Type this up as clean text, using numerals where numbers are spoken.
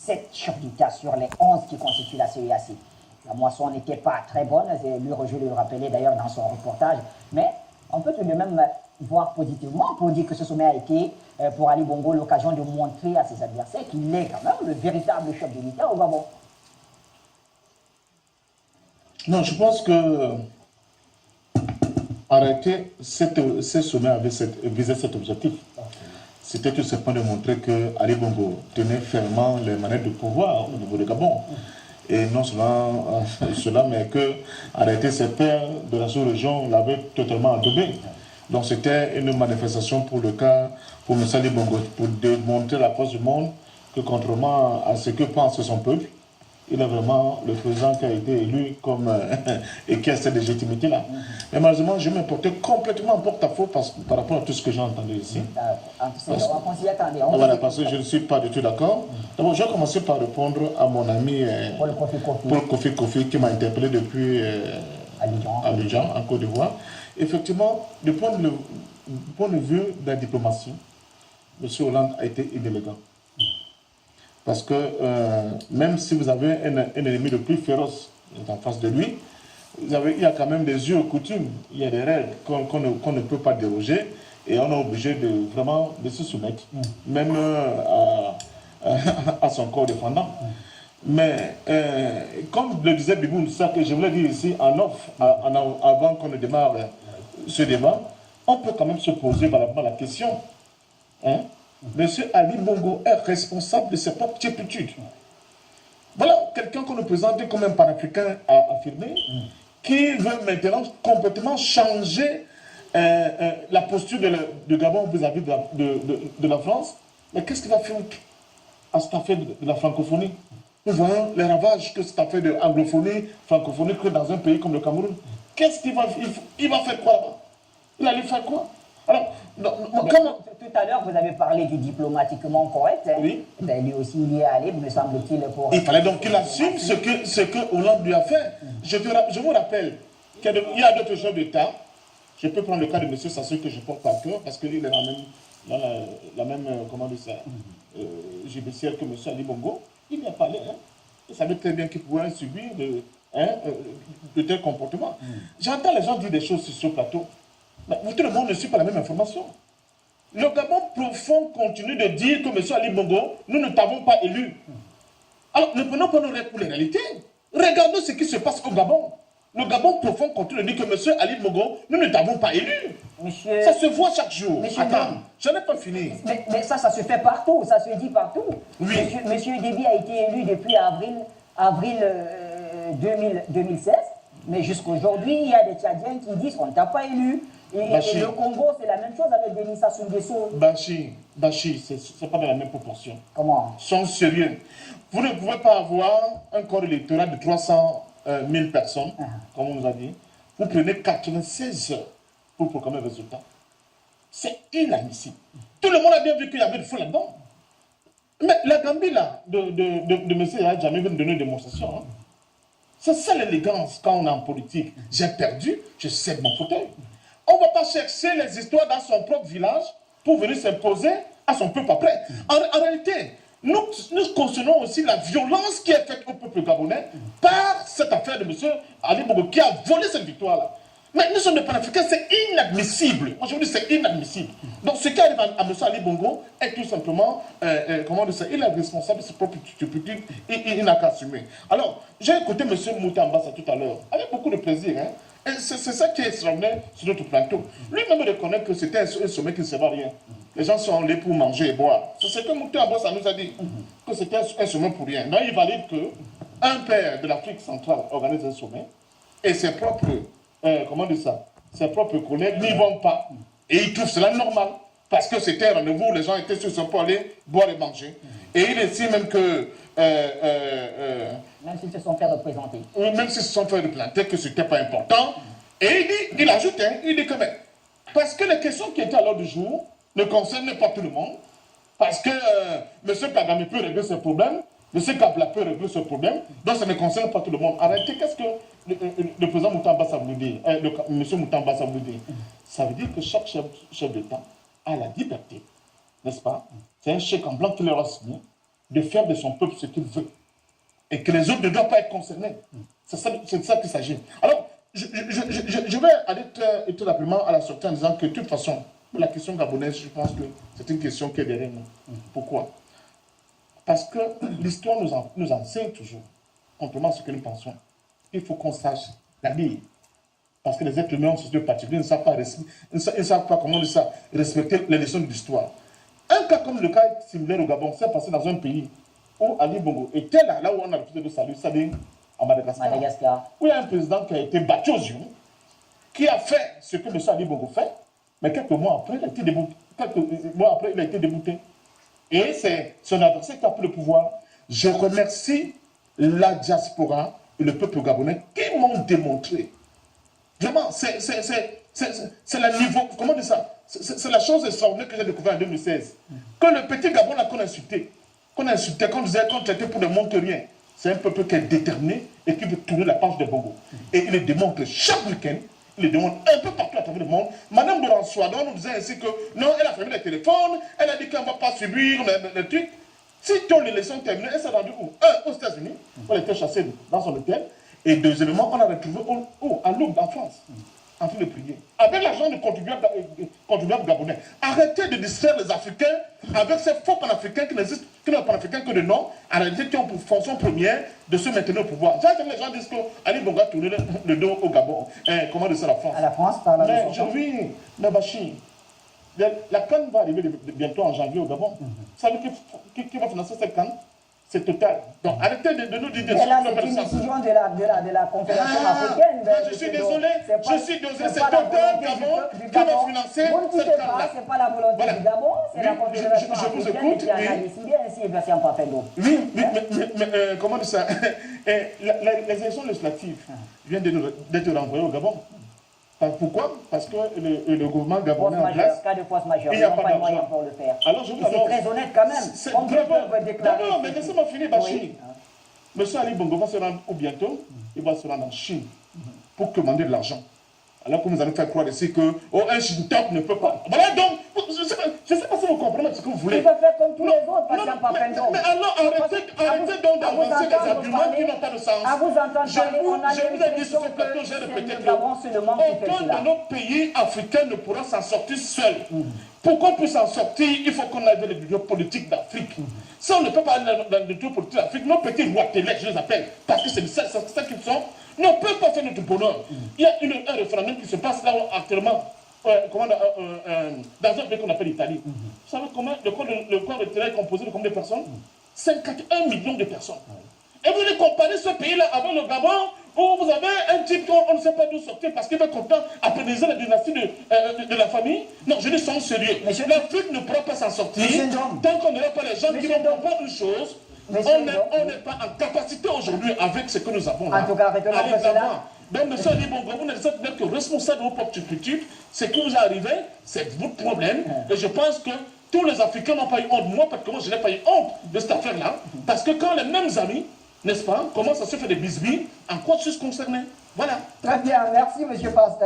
7 chefs d'État sur les 11 qui constituent la CEAC. La moisson n'était pas très bonne, lui, Roger le rappelait d'ailleurs dans son reportage, mais on peut tout de même voir positivement pour dire que ce sommet a été, pour Ali Bongo, l'occasion de montrer à ses adversaires qu'il est quand même le véritable chef de l'État au Gabon. Non, je pense que arrêter ce sommet visait cet objectif. C'était tout simplement de montrer que Ali Bongo tenait fermement les manettes de pouvoir au niveau du Gabon. Et non seulement cela, mais que arrêter ses pairs de la sous-région l'avait totalement adoubé. Donc c'était une manifestation pour le cas, pour M. Ali Bongo, pour démontrer à la face du monde que contrairement à ce que pense son peuple, il est vraiment le président qui a été élu comme, et qui a cette légitimité-là. Mais malheureusement, je me portais complètement en porte-à-faux par rapport à tout ce que j'ai entendu ici. Parce que je ne suis pas du tout d'accord. D'abord, je vais commencer par répondre à mon ami Paul Kofi qui m'a interpellé depuis Abidjan, en Côte d'Ivoire. Effectivement, du point de vue de la diplomatie, M. Hollande a été inélégant. Parce que même si vous avez un ennemi le plus féroce en face de lui, il y a quand même des yeux aux coutumes, il y a des règles qu'on ne peut pas déroger et on est obligé de se soumettre, même à son corps défendant. Mais comme le disait Biboun, ça que je voulais dire ici en off, avant qu'on ne démarre ce débat, on peut quand même se poser valablement la question. Hein? Monsieur Ali Bongo est responsable de ses propres turpitudes. Voilà quelqu'un qu'on nous présente comme un panafricain affirmé, qui veut maintenant complètement changer la posture de Gabon vis-à-vis de la France. Mais qu'est-ce qu'il va faire à cette affaire de la francophonie? Nous voyons les ravages que cette affaire de anglophonie, francophonie crée dans un pays comme le Cameroun. Qu'est-ce qu'il va faire? Il va faire quoi là-bas? Il allait faire quoi? Alors, tout à l'heure, vous avez parlé du diplomatiquement correct. Hein. Oui. Ben, lui aussi, il y est allé, me semble-t-il, pour... Il fallait donc qu'il assume ce que Hollande lui a fait. Je vous rappelle qu'il y a d'autres chefs d'État. Je peux prendre le cas de M. Sassou que je porte par cœur, parce qu'il est dans la même comment dire ça, judiciaire que M. Ali Bongo. Il n'y a pas l'air. Hein. Il savait très bien qu'il pouvait subir de tels comportements. J'entends les gens dire des choses sur ce plateau. Mais tout le monde ne suit pas la même information. Le Gabon profond continue de dire que M. Ali Bongo, nous ne t'avons pas élu. Alors, ne prenons pas nos règles pour les réalités. Regardons ce qui se passe au Gabon. Le Gabon profond continue de dire que M. Ali Bongo, nous ne t'avons pas élu. Monsieur... Ça se voit chaque jour. Attends, je n'ai pas fini. Mais ça se fait partout, ça se dit partout. Oui. Monsieur Déby a été élu depuis avril 2016, mais jusqu'aujourd'hui, il y a des Tchadiens qui disent qu'on ne t'a pas élu. Et le Congo, c'est la même chose avec Denis Sassou Nguesso. Bachi, c'est pas dans la même proportion. Comment? Sont sérieux. Vous ne pouvez pas avoir un corps électoral de 300 000 personnes, comme on nous a dit. Vous prenez 96 heures pour proclamer le résultat. C'est inadmissible. Tout le monde a bien vu qu'il y avait du feu là-dedans. Mais la Gambie, là, de M. Yahya Jammeh vient de donner une démonstration. Hein. C'est ça l'élégance quand on est en politique. J'ai perdu, je cède mon fauteuil. On ne va pas chercher les histoires dans son propre village pour venir s'imposer à son peuple après. En réalité, nous cautionnons aussi la violence qui est faite au peuple gabonais par cette affaire de M. Ali Bongo qui a volé cette victoire-là. Mais nous sommes des panafricains, c'est inadmissible. Moi je vous dis c'est inadmissible. Donc ce qui arrive à M. Ali Bongo est tout simplement, comment dire ça, il est responsable de ses propres turpitudes et il n'a qu'à assumer. Alors, j'ai écouté M. Moutamba tout à l'heure, avec beaucoup de plaisir, hein. C'est ça qui est extraordinaire sur notre plateau. Lui-même reconnaît que c'était un sommet qui ne servait à rien. Les gens sont allés pour manger et boire. C'est ce que Moutamba nous a dit, que c'était un sommet pour rien. Donc il valide qu'un père de l'Afrique centrale organise un sommet et ses propres, comment dire ça, ses propres collègues n'y vont pas. Et ils trouvent cela normal. Parce que c'était un rendez-vous, les gens étaient sur ce point aller boire et manger. Et il estime même que... même s'ils se sont fait représenter. Même s'ils se sont fait représenter, que ce n'était pas important. Et il ajoute, hein, il dit que même, parce que les questions qui étaient à l'ordre du jour ne concernent pas tout le monde, parce que M. Kagame peut régler ce problème, M. Kabila peut régler ce problème, donc ça ne concerne pas tout le monde. Arrêtez, qu'est-ce que le président Moutamba ça veut dire, M. Moutamba ça veut dire? Ça veut dire que chaque chef d'État a la liberté, n'est-ce pas? C'est un chèque en blanc qui leur a signé de faire de son peuple ce qu'il veut. Et que les autres ne doivent pas être concernés. C'est de ça qu'il s'agit. Alors, je vais aller très rapidement à la sortie en disant que de toute façon, pour la question gabonaise, je pense que c'est une question qui est derrière nous. Pourquoi? Parce que l'histoire nous enseigne toujours, contrairement à ce que nous pensons, il faut qu'on sache la lire. Parce que les êtres humains ont ce particulier, ils ne savent pas comment ça, respecter les leçons de l'histoire. Un cas comme le cas similaire au Gabon, s'est passé dans un pays où Ali Bongo était là où on a refusé de saluer, c'est-à-dire à Madagascar, où il y a un président qui a été battu aux yeux, qui a fait ce que M. Ali Bongo fait, mais quelques mois après, il a été débouté. Et c'est son adversaire qui a pris le pouvoir. Je remercie la diaspora et le peuple gabonais qui m'ont démontré. Vraiment, c'est le niveau, comment dire ça? C'est la chose extraordinaire que j'ai découvert en 2016. Que le petit Gabon là qu'on insultait, qu'on disait qu'on traitait pour ne montrer rien. C'est un peuple qui est déterminé et qui veut tourner la page de Bongo. Et il le démontre chaque week-end, il le démontre un peu partout à travers le monde. Madame Boransois nous disait ainsi que non, elle a fermé les téléphones, elle a dit qu'elle ne va pas subir les trucs. Si ton élection terminée, elle s'est rendue où? Un, aux États-Unis, où elle était chassée dans son hôtel. Et deuxièmement, on l'a retrouvé à Lourdes, en France, en train de prier. Avec l'argent du contribuable gabonais. Arrêtez de distraire les Africains avec ces faux panafricains qui n'existent que les panafricains que de nom, en réalité qui ont pour fonction première de se maintenir au pouvoir. Les gens disent qu'Ali Bongo a tourné le dos au Gabon. Comment dire ça, la France? À la France, par la mais je vis, Nabachi. La canne va arriver bientôt en janvier au Gabon. Vous savez qui va financer cette canne? C'est total. Donc arrêtez de nous dire des choses. C'est une décision de la Confédération africaine. Je suis désolé, c'est Total Gabon qui va financer cette canne-là. Ce n'est pas la volonté du Gabon, c'est la Confédération africaine qui a décidé ainsi et versé en parfait d'eau. Oui, mais comment dire ça? Les élections législatives viennent d'être renvoyées au Gabon. Pourquoi? Parce que le gouvernement gabonais en place, cas de force majeure, il n'y a pas de moyen pour le faire. Alors je vous annonce, c'est très honnête quand même. Non, mais laissez-moi finir, Bachir. Monsieur Ali Bongo va se rendre bientôt, il va se rendre en Chine pour commander de l'argent. Alors que vous allez faire croire ici que un Shintok ne peut pas. Voilà donc, je ne sais pas si vous comprenez ce que vous voulez. Il va faire comme tous les autres, mais alors arrêtez donc d'avancer des arguments qui n'ont pas de sens. À vous entendre parler, on a je vous ai dit sur ce plateau, j'ai répété que aucun de nos pays africains ne pourra s'en sortir seul. Pour qu'on puisse s'en sortir, il faut qu'on aille vers les bureaux politiques d'Afrique. Si on ne peut pas aller dans les bureaux politiques d'Afrique, nos petits rois télé, je les appelle, parce que c'est ça qu'ils sont, ne peuvent pas faire notre bonheur. Il y a un référendum qui se passe là actuellement, dans un pays qu'on appelle l'Italie. Vous savez comment le corps électoral est composé de combien de personnes? 51 millions de personnes. Et vous allez comparer ce pays-là avec le Gabon, où vous avez un type qu'on ne sait pas d'où sortir parce qu'il veut content après la dynastie de la famille. Non, je dis sans sérieux. L'Afrique ne pourra pas s'en sortir tant qu'on n'aura pas les gens qui vont comprendre une chose. On n'est pas en capacité aujourd'hui avec ce que nous avons là. En tout cas, arrêtez là. Donc, M. Ali Bongo, vous n'êtes que responsable de vos propres cultures. Ce qui vous est arrivé, c'est votre problème. Et je pense que tous les Africains n'ont pas eu honte. Moi, parce que moi, je n'ai pas eu honte de cette affaire-là. Parce que quand les mêmes amis, n'est-ce pas, commencent à se faire des bisbilles, en quoi je suis concerné? Voilà. Très bien, merci, M. Pasteur.